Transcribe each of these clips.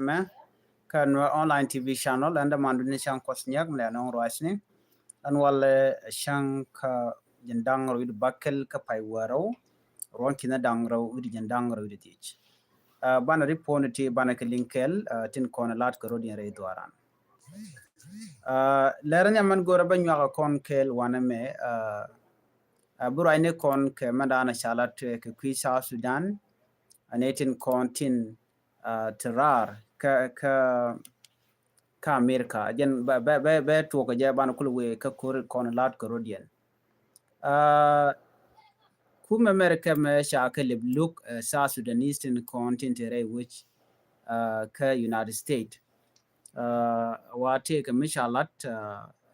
me kan online TV channel anda mandu ni shang kosnyak mle non roasni an wal shang ka jendang ro bakel ka pai waro ron kina dang ro jendang ro tich bana riponti bana ka linkel tin kona lat ko rodin re dwaran leran yaman gora banya ka kon kel wana me burai ne kon ke madana shalat ke kwisa Sudan anetin kontin terar ka America jen be to ko je ban kulwe ka kur kon lat ko rodien kum America me sha ka look sa Sudanese tin kontin tere which ka United States wate ka mishalat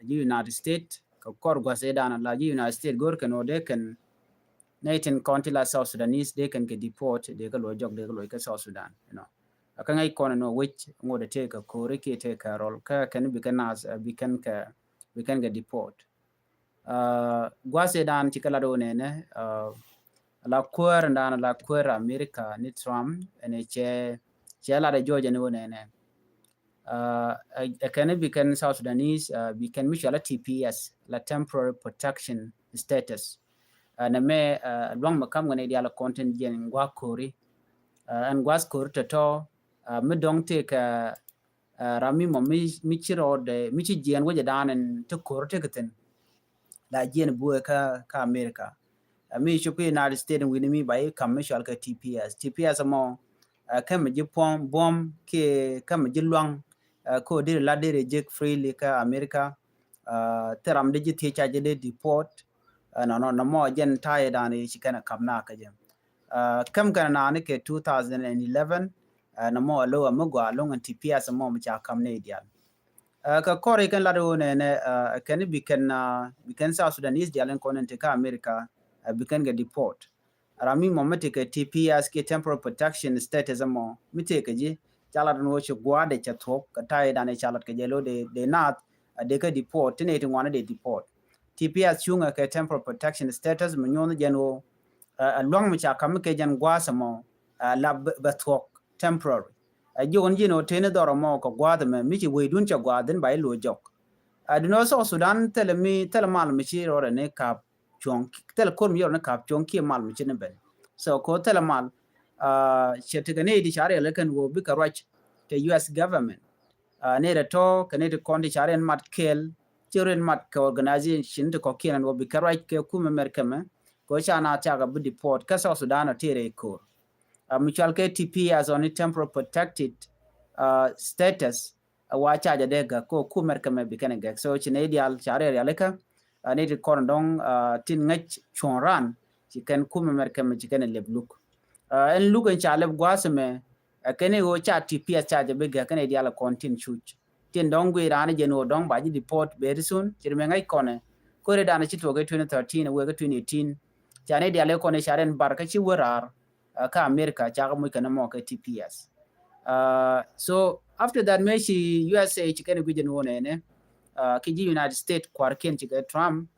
United States ka kor gwa sedana la United States gor kan ode kan Nathan County la South Sudanese they can get deport they ka lo jog they ka lo ka South Sudan aka ngai kono no which ngode take a kore ke take a role ka kan bi kan as bi kan get deport gwa sedan tikala do ne la kwar ndana la kwar America ni Trump ene che la de Georgia no ne can be can South Sudanese we can mutual TPS la temporary protection status na me long makam ngane dia la content jen ngwa kori and gwas kor to me dong te ka rami mo mi chiro de mi chi jen wo jadan to kor te keten la jen bu ka America mi chupi United States wini mi bai commercial ka TPS mo kam ji pom bom ke kam ji luang ko dir la dir jek freely ka America teram de ji ti cha de deport no mo jen tai dani chikana kamna ka jem kam kana na ne ke 2011 na mo lo mo gwa long TPS mo cha kamne dia ka kore kan la do ne kan bi kan South Sudanese dia len konen te ka America bi kan get deport rami mo mate ke TPS ke temporary protection status mo mite ke ji chala no che gwa de cha thok ka tai dane chala ke jelo de not de ka deport ne te ngwana de deport TPS chunga ke temporary protection status mo nyono jeno long mi cha kam ke jan gwa samo la bathok temporary jogon jino tene doro mo ko gwa de me mi chi we dun cha gwa den bai lo jok adino so Sudan tele mal mi chi ro ne kap chong tele kor mi ro ne kap chong ki mal mi chi ne ben so ko tele mal chetigane di chare le kan wo bi ka rach ke US government ne da to kane de kondi chare mat kel chiren mat ka organization to ko kiran wo bi ka rach ke kuma merkeme ko chana chaga bi deport ka so Sudan tere ko mutual ke TP as on temporary protected status wa chaja de ga ko ku merkeme bi kan ga so chine ideal chare ya leka ne de korndong tin ngach chonran ci kan kuma merkeme ci kan lebluk en lugan cha leb gwasme kene go cha TP chaja bi ga kan ideal contin chuch tin dong gwe rana jeno dong ba ji deport very soon ci me ngai kone ko re dana ci to ga 2013 we ga 2018 chane dia le kone sharen barka ci warar ka America cha ga mu kana mo ka TPS so after that me shi USA ci kan gujen wona ne ki ji United States kwarken ci ga Trump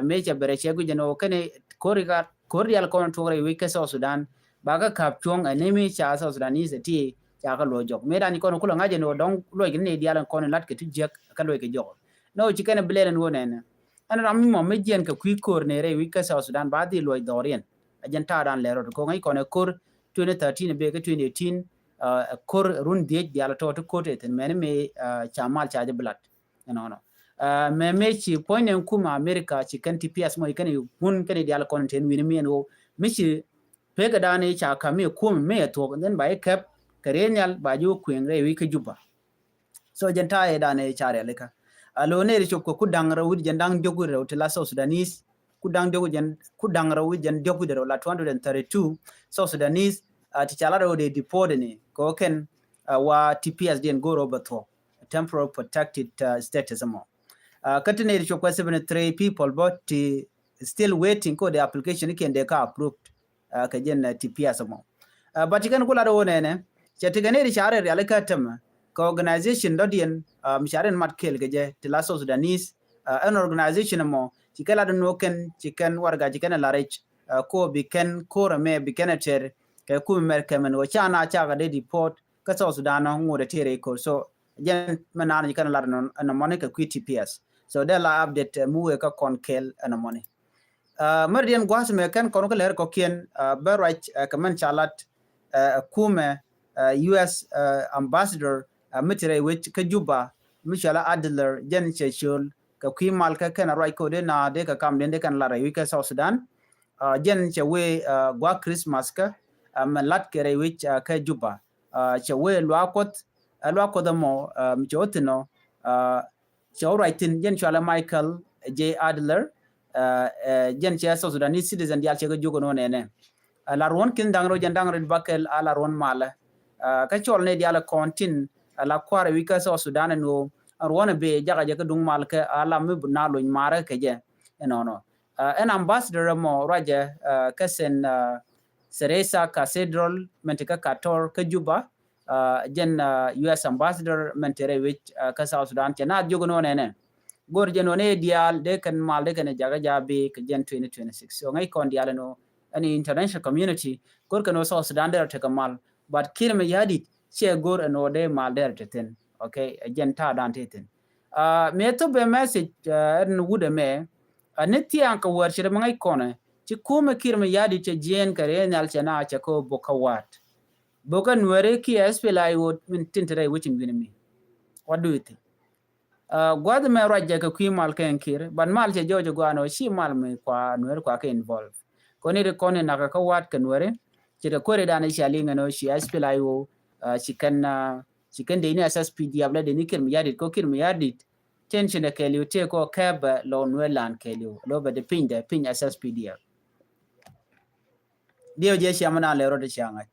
me cha bere ci gujen o kane Korea kon to re we ka South Sudan baga kap chong ne me cha South Sudanese ti cha ga lo jok me dani kon kula ngaje no dong lo ne dia lan kon lat ke tu jek ka lo ke jok no ci kan bleren wona ne ana rami mo me jen ka kwi kor ne re we ka South Sudan ba di lo dorien ajanta dan lero ko ngai kon kor 2013 be ka 2018 kor run die diala to ko te men me chamal chaje blat no me ci point en kuma America ci kan TPS mo kan hun kan diala kon ten wini me no mi ci pega dane cha kame kuma me to den ba kep karenyal ba ju kwen re wi ka juba so janta e dane chare leka alo ne ri ko kudang rawud jandang jogu rew te la South Sudanese kudang rawud jan jogu de la 232 South Sudanese ti chala ro de deport ne ko ken wa TPS den go roba to temporary protected status mo katene ri ko 73 people but still waiting ko the application can they ka approved ka jen TPS mo but kan kula do ne chetigane ri chare ri alaka tama ka organization dodien misharen matkel geje tila South Sudanese an organization mo chikala do noken chicken warga chicken larech ko biken ko rame bikeneter ke ku merkemen wo chana chaga de deport ka so Sudan no ngode tere ko so jen manana kan la no money ka TPS so de la update muwe ka konkel ana money Meridian gwas me kan kono ler ko kien berach kaman chalat kume US ambassador mitire which ka Juba Mishala Adler jen chechul ka kwimal ka kan right ko de na de ka kam de kan la wi ka South Sudan jen che we gwa Christmas ka lat kere which ka Juba che we lwakot mo mchotino che right jen chala Michael J Adler jen che South Sudanese citizen dial che jogo no nene la ron kin dangro jandang red bakel ala ron mala ka chol ne dial kontin ala kware wi ka South Sudan no ron be jaga jaga dung mal ka ala mi na lo mara ke je no an ambassador mo raja ka sen Seresa Cathedral mentika kator ka Juba jen US ambassador mentere which ka South Sudan chena jogo no nene gor jeno ne dial de kan mal de kan jaga jabe ka jen 2026 so ngai kon dial no any international community gor kan South Sudan der te kamal but kirme yadi che gor no de mal der ten okay jen ta dan ten me to be message en wude me netti anka war che ngai kone ci kuma kirme yadi che jen kare nal chena che ko bokawat bokan were ki SPLI would min tintere wichin binami what do you think gwad me raja ka kwi mal ken kir ban mal che jojo gwano shi mal me kwa nwer kwa ke involve koni re koni na ka wat kan were che de kore dana shi alinga no shi SPLI wo shi kan de ni SSP diable de ni kir mi yadit ko kir mi yadit tension de ke liute ko kab lo nwelan ke liu lo be de pin SSP dio je shi amana le ro de changa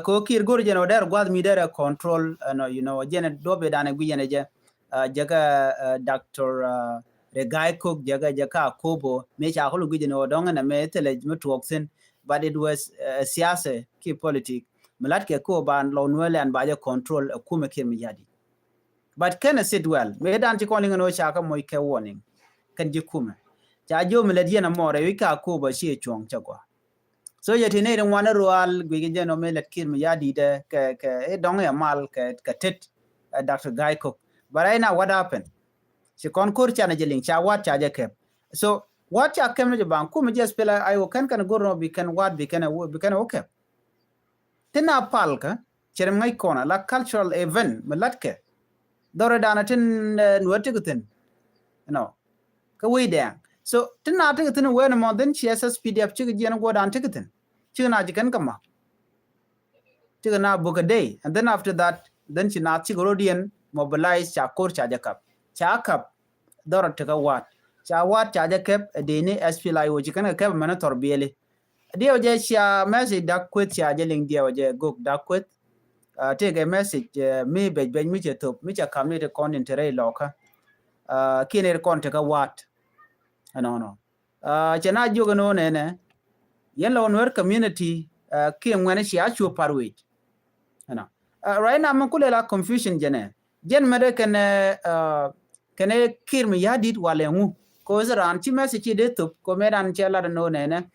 ko kir gor jeno der gwad mi der control no you know jene dobe dana gwi jene je jaga Dr. Regai Cook jaga Kobo me cha holu gijino donga na me tele mutwoksen but it was siasa ki politic malat ke ko ban lo nwele an baje control kuma ke mi yadi but can said well me dan ti calling no cha ka moy ke warning kan ji kuma cha jo me ledie na more wi ka ko ba shi chong chagwa so yete ne ran wana roal gwi jeno me let ki mi yadi de ke e donga ya mal ke tet Dr. Guy Cook. But right now, what happened? She concourse chana jeling cha what cha jakep. So what cha kem no bang kuma just pela ayo kan go no be kan what be kan okay. Tina palka cherem ngai kona la cultural event melatke. Dora dana tin nuatigutin. No. Ka we dang. So tina tigutin when more than she has PDF chig jena go dan tigutin. China jikan kama. Chigana book a day and then after that then she na chigorodian mobilize cha kor cha jakap cha kap dor taka wat cha jakap de ni SPLI wo jikana kap mana torbele dio je cha message dak kwet cha jeling dio je gok dak kwet take a message me be mi che top mi cha kamne te kon intere loka kiner kon taka wat no chana jogo no ne yellow nwer community ki ngwane chi achu parwit no right now makulela confusion jene jen mede kene kirmi yadit wale ngu ko zran chi message de tup ko medan chela no nene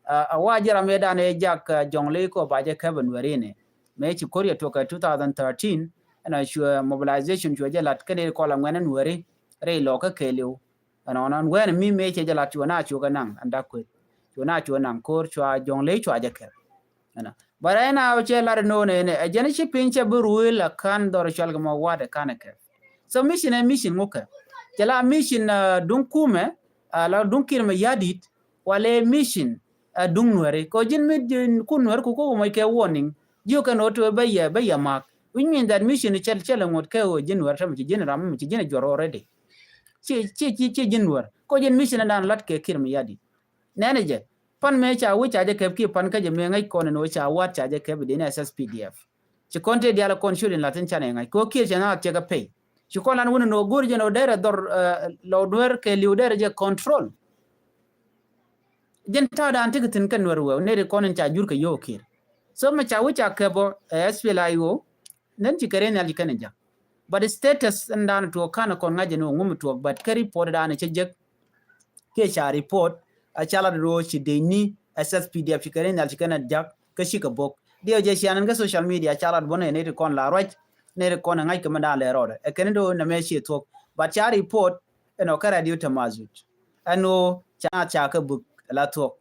awajira medan e jak jongle ko baje kaben werine me chi korea to ka 2013 ana sure mobilization jo jelat kene ko la ngene weri re lo ka keliu ana non wen mi me che jelat na chu ga nang anda ko chu nang kor chwa jongle chwa je ke ana bara ina chela no nene ajani chi pinche buruil kan dor chalga mo wade kanake so mission muka jala mission dun kume la dun kirme yadit wale mission dun nwere ko jin mid kun nwer ko mo ke warning you can auto baya mark which mean that mission chel ngot ke o jin wer tam jin ram jin joro already chi jin wer ko jin mission dan lat ke kirme yadit nene je pan me cha wi cha je ke ki pan ka je me ngai kon no cha wat cha je ke bi ne SSPDF chi konte dia la kon shulin latin cha ne ngai ko ki je na che ga pay chi kon lan wono no gur je no dere dor lo dwer ke liu dere je control jen ta dan tikitin kan wer wo ne re kon cha jur ke yo kir so me cha wi cha ke bo SPLI wo nan chi kare ne ali kan ja but status ndan to kana kon ngaje no ngum to but ke report dan che je ke cha report a chala ro chi de ni SSPDF kare na chikana jak ka shi ka bok dio je sianan ga social media chalat bone ne kon la roj ne kon ngai ke manda le rode e ken do na me shi to but cha report ka radio tamazut ano cha ka buk la to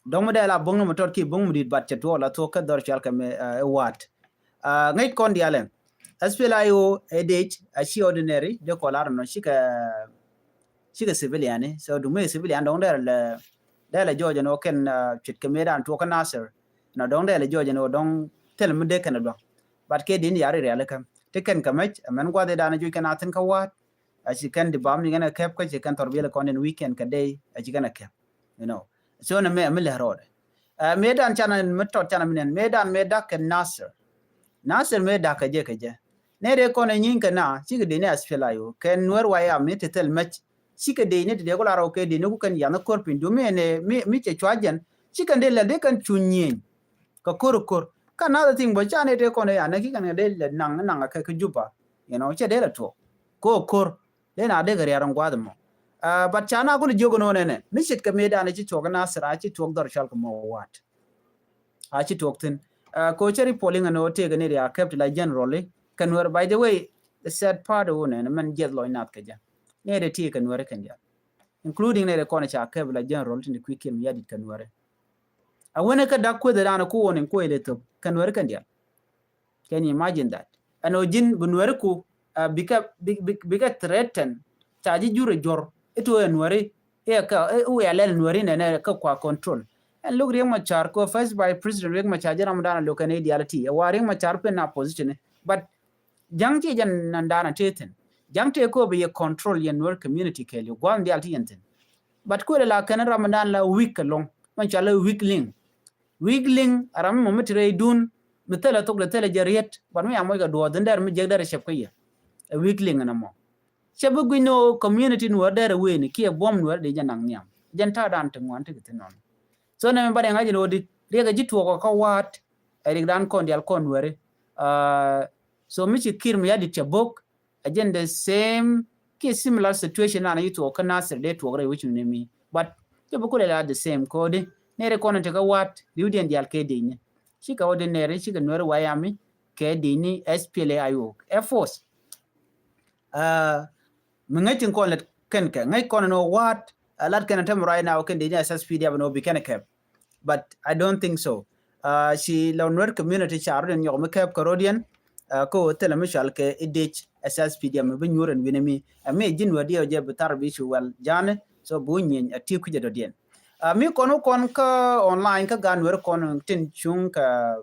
dong mo de la bong mo tot ki bong mo dit bat to la to ka dor chal ka me wat ngai kon dialen SPLIO edit a shi ordinary de kolar no shi ka civilian so du me civilian dong de la jojo no ken chit ka medan to ka nasir no dong de la jojo no dong tel mu de kan do bat ke din yare re alaka te ken ka mach man gwa de dana ju kan atin ka wat a shi kan di bam ni gana kep ka shi kan torbele kon en weekend ka day a shi gana kep so na me le rode medan chana metot chana minen medan ken nasir me da ka je ne re kon nyin ka na shi ga de ne SPLIO ken nwer wa ya me te tel mach shi ka de ne de ko la ro ke de ne ku kan ya na kor pin du me ne mi che chwajen shi kan de la de kan chunyin ka kor kan na thing bo cha ne de kon ya na ki kan de la nang ka juba che de la to kor de na de ga yaran gwa da mo but cha na ko jogo no ne mi shit ka me da ne chi to ga na sira chi to dor shal ko mo wat a chi to tin ko cheri polling no te ga ne ya kept la generally kan wer by the way the sad part o ne man jet lo inat ka ja ne de ti kan wer kan ja including ne de kon cha kept la general tin quick kim ya dit kan wer a wona ka da ko da na ko wonin ko ile to kan wer kan ja can you imagine that ano jin bun wer ku bika threaten chaji jure jor ito en wer e ka u ya len wer ne ka kwa control and look riang machar ko first by president riang machar jam dana lo kan ideality a waring machar pe na position but jang ti jan nandana teten jang te ko be control yen work community ke lu gwan di alti yenten but ko la kan ramadan la week long man chala weekling aram mo metre dun mitala tok la tele jariet ban mi amoy ga do der mi jeg der shep ko ye weekling na mo shep gu no community no der we ni ki bom no de janang nyam janta dan te ngwan te non so na mbade ngaji no di rega jitwo ko wat eri dan kon dial kon were so mi ci kirm ya di chabok again the same ki similar situation na yito kana sir de to gre which ne mi but ke bu ko la the same code ne re kon te ka wat diuden dial ke de ni shi ka wode ne re shi ga nore wayami ke de ni SPLIO force mi ngati kon let ken ka ngai kon no wat lat kan tam right now can the SSPD have no be can cap but I don't think so she lawnwer community char den yo me cap Carodian ko tele mishal ke idich SSPD am be nyuren winemi me jin wadi je betar bi chu wal jane so bunyin ati ku je do den mi kono kon ka online ka ganwer kon tin chung ka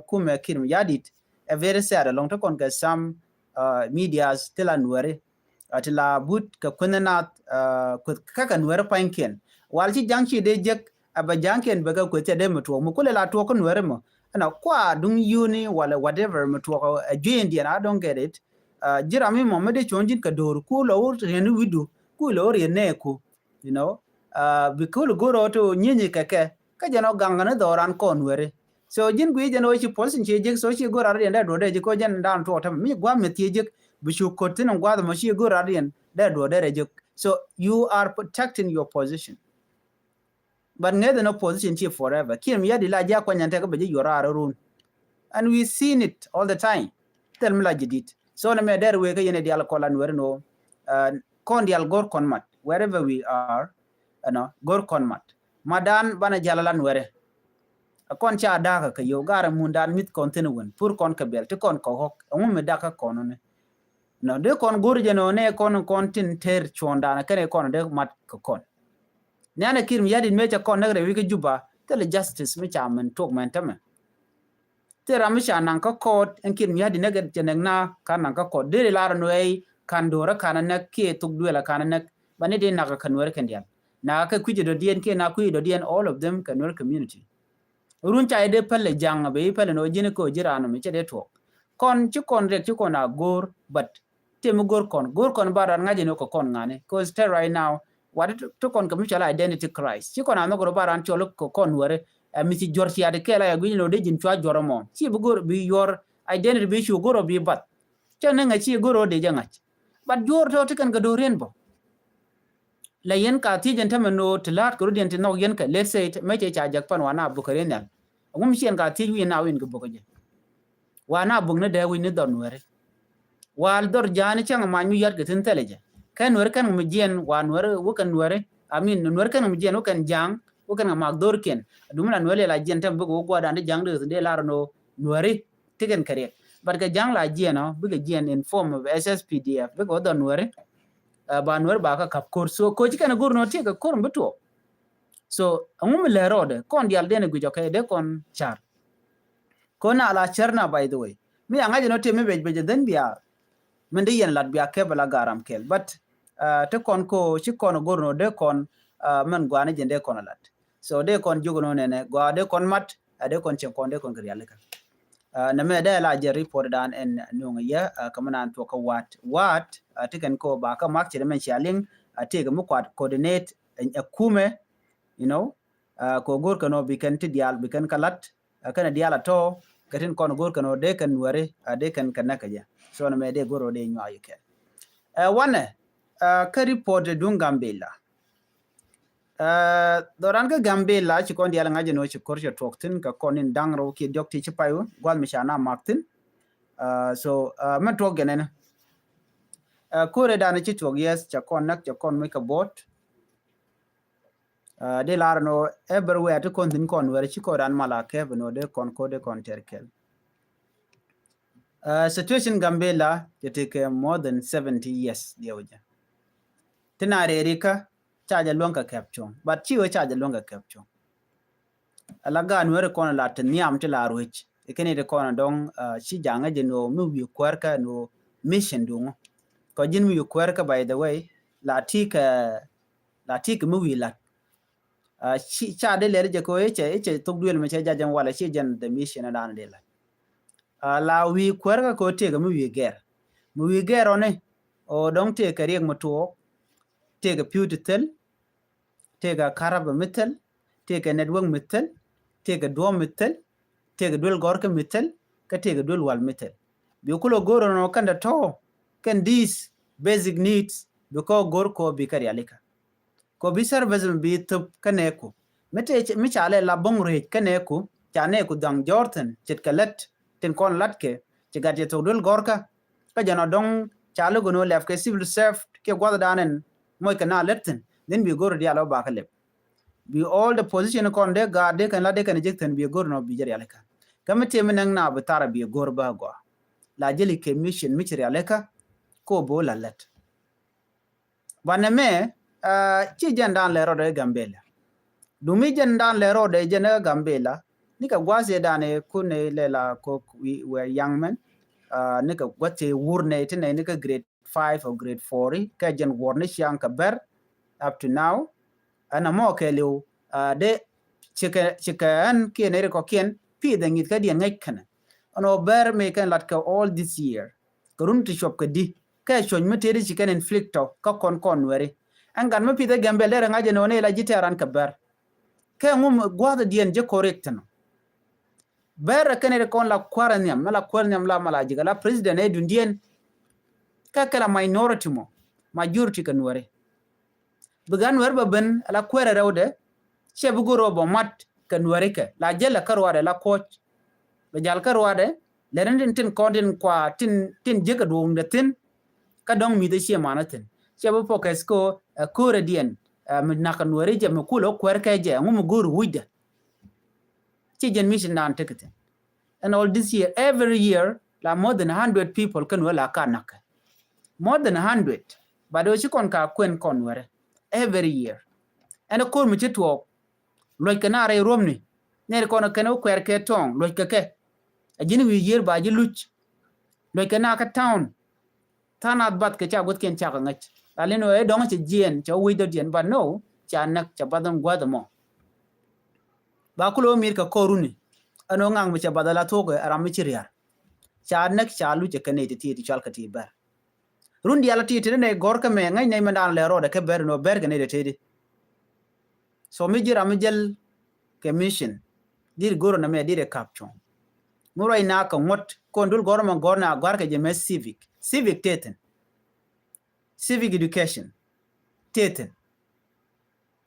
kume kirim yadit a very sad long to kon ka some medias tilanwere atila but ka kunanat ka kan wer panken walti jangchi de jek aba janken baga ko te de mutwo mu kule la to kon wer mo ana kwa dung uni wala whatever mutwo ajendi and I don't get it jirami mo mede chonjin ka dor ku lo renu widu ku lo rene ku bikul goro to nyinyi keke ka jano gangana doran kon wer so jin gwi jano chi polsin che jek so chi gora rende do de ko jan dan to tam mi gwa metie jek bishu kotin ngwa the machi go radian da do da rejo so you are protecting your position but neither no position here forever kim ya la ja kwa nyante ka beje yora run and we seen it all the time tell me la jidit so na me der we ka yene dial ko lan wer no kon dial gor kon mat wherever we are gor kon mat madan bana jalalan were kon cha da ka yo gara mundan mit kon tenwen pur kon ka bel te kon ko hok ngum me da ka kono ne no de kon gurje no ne kon tin ter chonda na kare kon de mat ko kon ne ana kirim yadin mecha kon nagre wi ke juba tele justice me chamen tok men tame te ramisha nan ka kot en kirim yadin nagre jeneng na kan nan ka kot de la no ei kan dora kan na ke tuk duela kan na bane de na ka kanwer kendian na ka kuje do dien ke na ku do dien all of them kanwer community run cha de pele jang be pele no jine ko jirano me che de tok kon ci kon rek ci kon a gor but temu gor kon baran ngaje no ko kon ngane cause tell right now what to kon commercial identity crisis ci kon no go baran cholo ko kon wore mi ci jorti ade kela ya gwino de jin chwa joromo ci bu gor bi your identity bi chu goro bi bat chane nga ci goro de jangach but jor to kan ga do ren bo la yen ka ti jen tamano tlat ko den no yen ka let's say me che cha jak pan wana bu kare nyal ngum chen ka ti wi na win go bogo je wa na bung ne de wi ni don were wal dor jani chang ma nyu yar ke tin teleje kan were kan mu jen wan were wo kan were amin were kan mu jen wo kan jang wo kan ma dor ken dumna wele la jen tam bugo ko da jang de la no were tigen kare bar ka jang la jen no bugo jen in form of SSPDF bugo don were ba were ba ka kap kor so ko kan gur no te ka kor mbuto so ngum le rode kon dial de ne gujo kay de kon char ko na la charna by the way mi anga no te me be den bia men de yen lat bia ke bala garam kel but te kon ko ci kon gorno de kon men gwana jende kon lat so de kon jogono nene gwa de kon mat de kon chen kon de kon griyal ka na me de la je report dan en nunga ya kamanan to ka wat te kan ko ba ka mak ci men shaling te ga mu coordinate a kume you know ko gor kano bi kan ti dial bi kan kalat kana diala to katin kon gor kano de kan ware de kan kanaka ja so na me de goro de nyu ayike wane ka report dun Gambela doran ga Gambela ci kon diala ngaje no ci korje toktin ka konin dangro ki dokti ci payu gwal mi shana maktin so man to genen kore dana ci to yes ca kon nak ca kon mi ka bot de larno everywhere to kon din kon were ci ko dan mala ke no de kon terkel situation Gambela it take more than 70 years dioja tinare rika charge longa capture but chiwo charge longa capture alaga nwere kon la tniam ti la ruch ikene de kon don chi janga je no mu wi kwarka no mission dungo ko jin wi kwarka by the way la tika mu wi lat chi cha de le je ko eche tok duel me che jajan wala chi jan the mission dan de la la wi kwarka ko te ga mu wi ger one o don te ka riek mo to te ga putel te ga karab metal te ga network metal te ga do metal te ga dul gorka metal ka te ga dul wal metal bi kulo goro no kanda to can these basic needs because gor ko bi kar yalika ko bi service bi tup kaneko mete mi chale la bongre kaneko chane ku dang jorten chit kalet tin kon latke ci gadje to dul gorka ka jana dong chalo gono lef ke civil serve ke gwada danen moy kana letten then bi gor dialo ba ka lep bi all the position kon de ga de kan la de kan jekten bi gor no bi jari aleka kamete menang na batara bi gor ba go la jeli ke mission mi chiri aleka ko bo la let baname ci jandan le ro de Gambela dumi jandan le ro de jena Gambela nika gwase dane kune lela ko we were young men nika gwate wurne tine nika grade 5 or grade 4 ka jan warne siang ka ber up to now ana mo ke lu de chika an ke ne ko ken pi de ngit ka di ngek kana ono ber me kan lat ka all this year kurun ti shop ka di ka chon me tere chikan inflicto ka kon were angan me pi de Gambela ngaje no ne la jitaran ka ber ka ngum gwada dien je correct no ber kene kon la kwaranyam la mala jiga la president e dundien ka kala minority mo majority kan wore bugan wer ba ben la kwere rewde che bugo robo mat kan wore ke la jella karwade la coach be jal karwade le rendin tin kodin kwa tin jiga dum de tin ka dong mi de che manatin che bu focus ko kore dien na kan wore je mo kulo kwer ke je ngum gur wujde ci jen mission dan tekete and all this year every year la more than 100 people kan wala kanaka more than 100 bado ci kon ka kwen kon were every year and ko mi ci to loy kana re romni ne ko na kana kwer ke tong loy ke ajini wi year ba ji luch loy kana ka town tanat bat ke cha got ken cha ngach aleno e dong ci jien cho wi do dien ba no cha nak cha badam gwadamo ba kulo mir ka koruni ano ngang mi cha badala to ko aram mi chiriar cha nak cha lu che kane ti chal ka ti bar rundi ala ti ne gorka me ngai ne mandan le roda ke ber no ber ne de ti so mi jira mi jel ke mission dir goro na me dire caption muro ina ka ngot ko ndul goro man gorna gwar ke je me civic teten civic education teten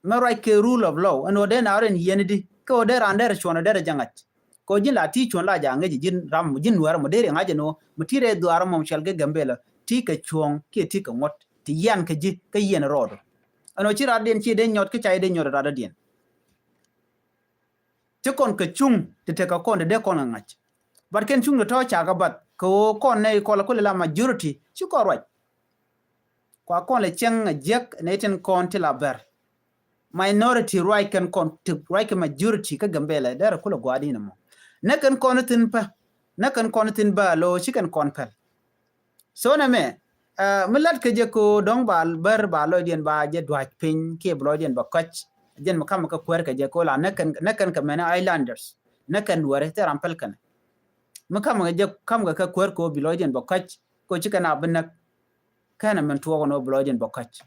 maro ke rule of law ano de na ren yenidi ko de rander chona de jangat ko jin la ti chon la ja nge jin ram jin war mo dere ngaje no mutire duar mo shal ge gambela ti ka chong ke ti ka ngot ti yan ka ji ka yen rodo ano chi ra den chi den nyot ka chai den nyot ra den te kon ka chung te ka kon de kon ngach but ken chung to cha ga bat ko kon ne ko la majority chi ko right kwa kon le cheng jek ne ten kon ti la ber minority right kan kon to right majority ka gambela dara kula gwadi na mo na kan kon tin pa na kan kon tin ba lo chi kan kon pa so na me milat ke je ko dong bal ber ba lo dien ba je dwaj pin ke blo dien ba kach jen makam ka kwer ke je ko la na kan ka mena islanders na kan wore te rampel kan makam je kam ka kwer ko blo dien ba kach ko chi kana bin kana men to no blo dien ba kach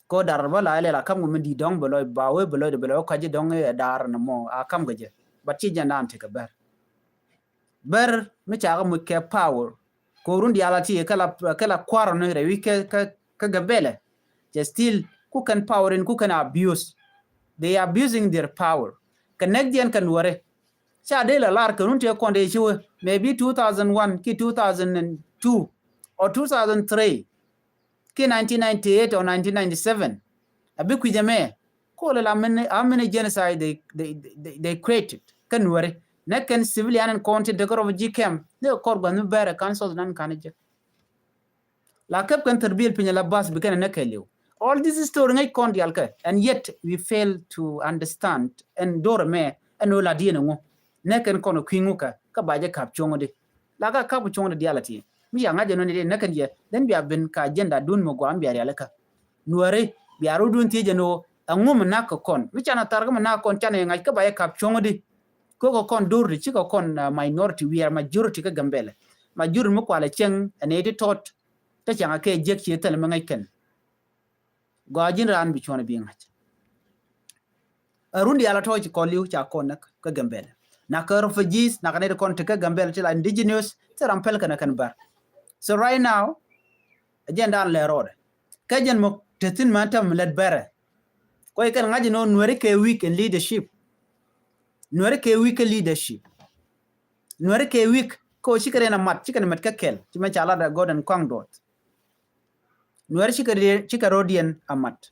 ko dar ba la la kam mun di dong blo ba we blo de blo ka je dong e dar na mo a kam ga je ba chi jan am te ka ber me cha ga mu ke power ko rundi ala ti kala kwaro no re wike ka gambele just still who can power and who can abuse they are abusing their power canadian kan wore cha de la lar kan unte konde chiwe maybe 2001 ki 2002 or 2003 ki 1998 or 1997 abi ku jame ko la amene genocide they created kan wore nekken civilian and county decor of GCAM ne ko ganu bere council nan kanije la kep kan terbil pinya la bas bi kan nekeliw all this story ngai kon dial ka and yet we fail to understand and dorme eno la dina ngo nekken kono kwinguka ka baje kap chongode la ga kap chongode dialati mi ya ngaje no ne nekken je den bi abin ka agenda dun mo go am biya alaka nuare bi aru dun tije no angum na ko kon mi chana targa na kon chana ngai ka baje kap chongode ko kon durri ci ko kon minority we are majority ka gambele majority mo kwala cheng ane di tot ta changa ke jek ci tel ma ngai ken gojin ran bi chona bi ngach arundi ala to ci ko liu cha kon nak ka gambele na ka refugees na ka ne kon te ka gambele ci la indigenous te rampel kana kan bar so right now agenda le rode ka jen mo tetin ma tam let bare ko kan ngaji no nwere ke weak in leadership nuare ke weak leadership nuare ke weak ko chikare na mat ka kel ci ma chala da golden kwang dot nuare chikarodian amat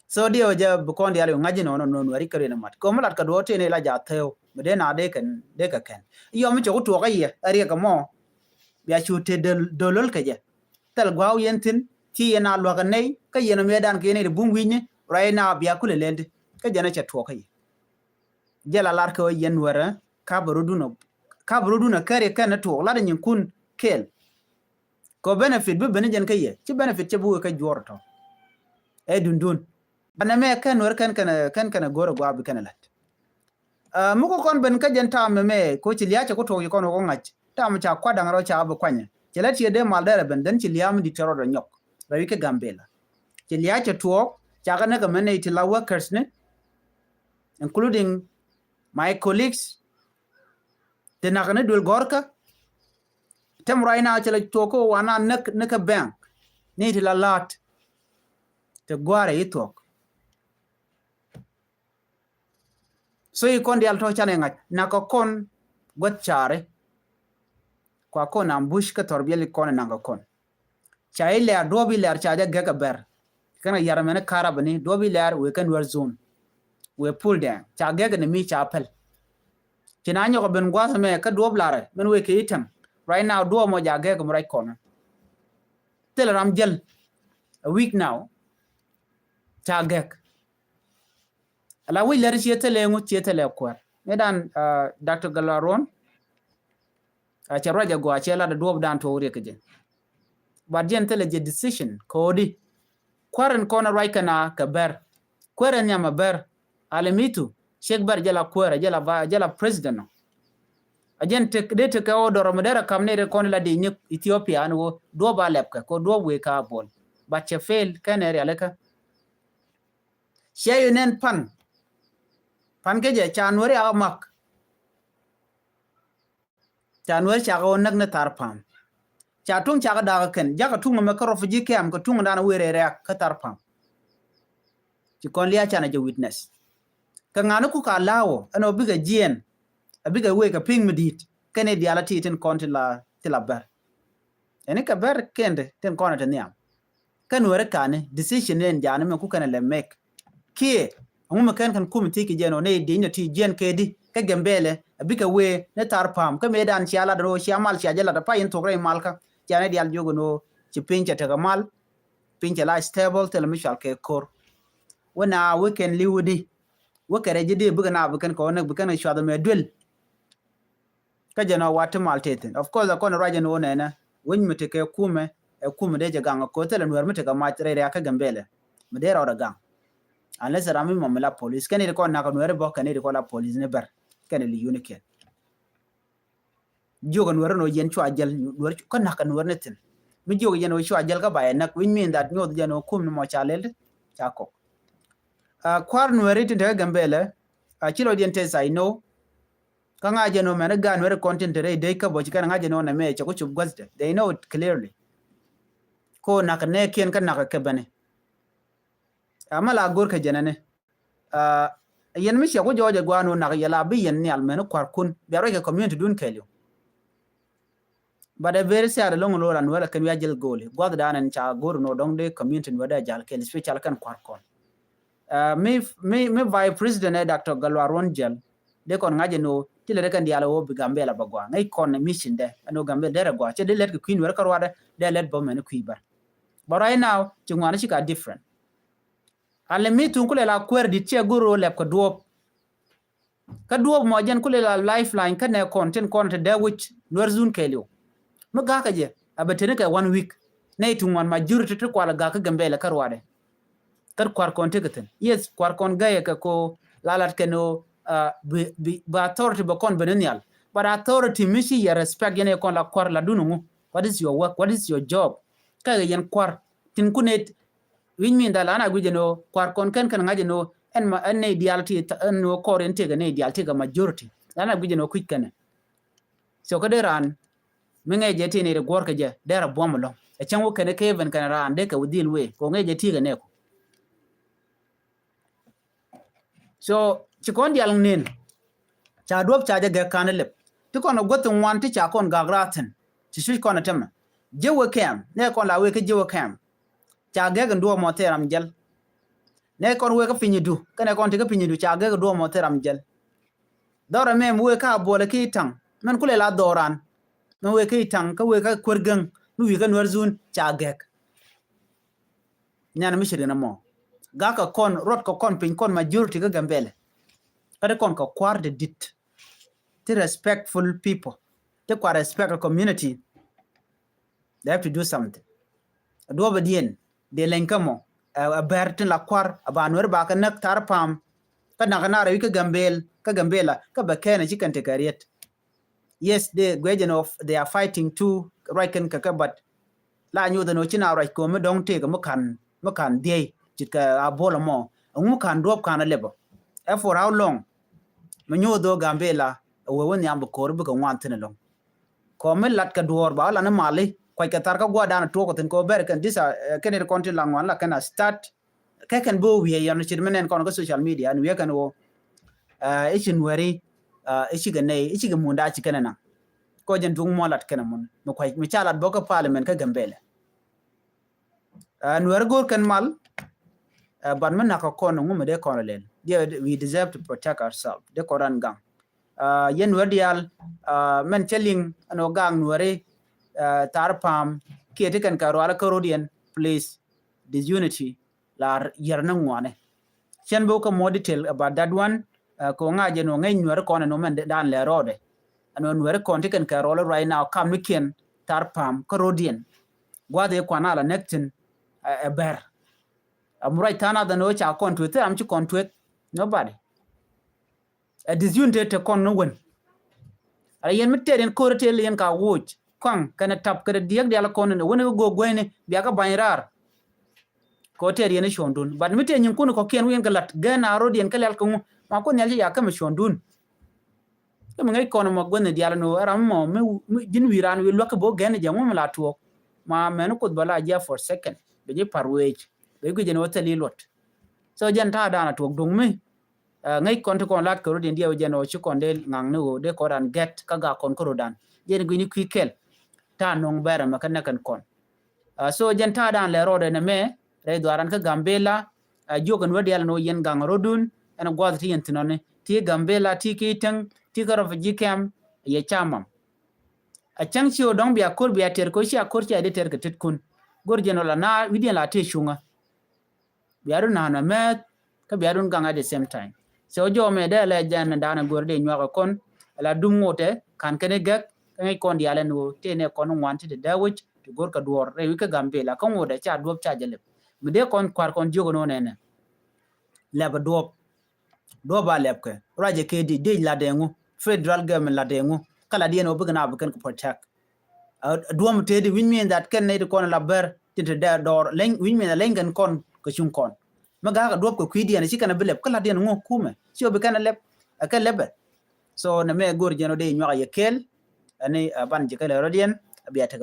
so dio ja bukon dia lo ngaji no nuare kare na mat ko malat ka do te ne la ja theo mede na de ka ken yo mi to ka ye ari ka mo ya chu te dolol ka je tel gwaw yentin ti yana lo ka nei ka yena medan ke ne de bungwinye right now biya kule lende ka jana cha to ka ye jela lar ko yen wara kabruduna kare kana to la nyin kun kel ko benefit be benen kaye ci benefit ci bu ka jorto e dundun aname kan war kan kana goro gwa bi kana lat mu ko kon ben ka jenta me ko ci liya ko to ko no ngach ta mu cha kwada ngaro cha bu kwanya ci lati de mal dare ben dan ci liam di tero do nyok rawi ka gambela ci liya to cha kana ga mene ti la workers ne including my colleagues te nakane dul gorka tem raina chala toko wana naka bank ni ti la lat te gware itok so i kon dial to chane ngat nako kon got chare kwa kon ambush ka torbiel kon nanga kon chai le adobi le chaja gaga ber kana yaramene karabani dobi le we kan war zone we pull down cha gaga ne mi cha pel tinanyo ko ben gwasa me ka dob lare men we ke itam right now do mo ja gaga mo right corner tel ram jel a week now cha gaga ala wi lere ci tele ngu ci tele ko medan Dr. Galaron a ci roja go a ci la da dob dan to wure ke je ba jen tele je decision ko di kwaren kona right kana ka ber kwaren nyama ber alemitu Sheikh Bar jala kwara jala president no ajen te de ka odoro modera kamne de kon la di nyuk Ethiopia anu do ba lepka ko do we ka bol ba che fail kanere aleka sheyunen pan ke je chanwari amak chanwari chago nak na tarpam chatung chaga daga ken jaga tunga me karo fuji kem ko tunga dana were re ka tarpam ci kon liya chana je witness ka ngana ku ka lawo ano biga jien abiga we ka ping medit kene diala ti ten konti la tila ber ene ka ber kende ten kona ten yam kan wore kane decision en jana me ku kana le make kie ngum kan committee ki jeno ne de ti jen kedi ka gembele abiga we ne tar pam ka medan chiala do chiamal chiajela da pa in togre malka jana dial jogo no ci pinche ta mal pinche la stable tel mishal ke kor wana we can liwudi we kare jide buga na bukan ko ne bukan shwada me dwel ka jeno wat malteten of course akon raja no na won mete ke kume e kume de jaganga ko tel nwer mete ka matre ya ka gambele me de rawda gang unless rami mamla police kene ko na ko nwer bo kene ko la police ne ber kene li unike jogo nwer no yen chwa jel nwer ko na ka nwer netin mi jogo yen o chwa jel ka baye nak win min dat nyod jeno kum mo chalel chako kwar nweri tinte gambele chilo diente sai no ka ngaje no mena gan were content re de ka bochi kan ngaje no na me chako chup gwazde they know it clearly ko na ka ne kien kan na ka bane amala gor ka janane yen mi chako joje gwano na yala bi yen ni almeno kwar kun biaro ke community dun kelyo but a very sad long lo ran wala kan ya jel gole gwad danan cha gor no dong de community wada jal kel special kan kwar kon me vice president Dr. Galwaron Jel de kon ngaje no tile kan diala wo Gambela bagwa ngai kon mission de no Gambela de gwa che de let queen wer karwada de let bo men kuibar but right now chungwana chika different ale mi tun kule la kwer di che guru lep ko duop ka duop mo jen kule la lifeline kan ne content de which nwer zun kelio mo ga ka je abatene ka 1 week nay tun wan majority to kwala ga ka Gambela karwade kar kwar kon tegeten yes kwar kon gaye ka ko lalat keno ba authority ba kon benenial but authority mishi ya respect yene kon la kwar la dunungu what is your work what is your job ka yen kwar tin kunet win min dala na guje no kwar kon kan ngaje no en ne dialti no koren tega ne dialti ga majority ana guje no quick kana so ka deran mi ngai je tini de gor ka je dera bomlo e chanwo kene keven kana ran de ka udil we ko ngai je tiga ne ko so chikon dial nin cha duop cha je ga kanelep ti kono gotun wan ti cha kon gagraten ti shi kono tema je we kem ne kon la we ke je we kem cha ga ndo mo teram jel ne kon we ka finyidu kane kon ti ka finyidu cha ga ndo mo teram jel dora mem we ka bole ki tang men kule la doran no we ki tang ka we ka kurgang mi wi ka nwarzun cha ga nyana mi shirina mo ga ka kon rot ko kon pin kon majority ga Gambele kada kon ka kwar de dit to respectful people to kwar respect a community they have to do something do obedient de lenkamo a bertin la kwar abanwer ba ka nak tar pam ka na kana rawi ka Gambela ka ba kana chikan te kariet yes the question of they are fighting to right kan ka but la nyu da no china right ko me dong te ka mo kan dey chika abola mo ngu kan drop kana lebo e for how long manyo do Gambela we won yam ko rubu ko wantene long ko me lat ka duor ba la na mali ko ka tar ka gwa dan to ko ten ko ber kan disa ken konti langwan la kana start ka kan bo wi yan chirmenen kon ko social media and we kan wo ishin wari ishiga nei ishiga munda chikana na ko jen dung mo lat kana mun mo ko mi chalat boko parliament ka Gambela and wer gor kan mal but men na ko kono ngume de kono len we deserve to protect ourselves de koran gang yen wadial men telling no gang nuare tar pam kete kan karo ala karodian please disunity la yerna ngwane chen bo ko more detail about that one ko ngaje no ngai nuare kono no men dan le rode ano nuare konti kan karo right now kam weekend tar pam karodian gwade kwana la nektin a ber amurai tana da no cha kon tweet am chi kon tweet nobody a disunity te kon no wen ala yen miteren ko retel yen ka wuch kon kana tap kada diak diala kon ne wona go gwene biya ka banyirar ko ter yen shondun bad miten yin kun ko ken wen galat gana rodien kalal ko ma ko nyalji ya ka shondun ko ngai kon mo gwene diala no ram mo jin wiran wi lokko bo gene jamu la tuok ma men ko bala ja for second be je parwej be ko jen wotali lot so jen ta dana tuok dung me ngai kon to kon lat ko rodin dia jeno chu kon de ngang no de ko ran get kaga kon ko rodan jen gini kwikel ta nong bara makana kan kon so jen ta dan le rode ne me re dwaran ka gambela jogan wadi al no yen gang rodun ana gwad ti yentinone ti gambela ti kitang ti ka refugee camp ye chamam a chang chi odong bia kor bia ter ko shi akor chi ade ter ka tit kun gor jeno la na widian la te shunga biaru na na me ka biarun gang at the same time so jo me de le jan dana gor de nywa kon la dum ngote kan kene gak ngai kon dia le no te ne kon wan ti de wich to gor ka duor re wi ka gambela kon ngoda cha duop cha jele mi de kon kwar kon jogo no ne le ba duop do ba lep ke raje ke di la de ngu federal government la de ngu kala di no bugna bu kan ko protect duom te di win mean that ken ne kon la ber ti de dor len win mean lengan kon ko chung kon maga ka duop ko kwidi ne sikana belep kala di ngu kume sio be kana lep ka lebe so na me gor jeno de nywa ye kel ani ban je kala rodien abiya ta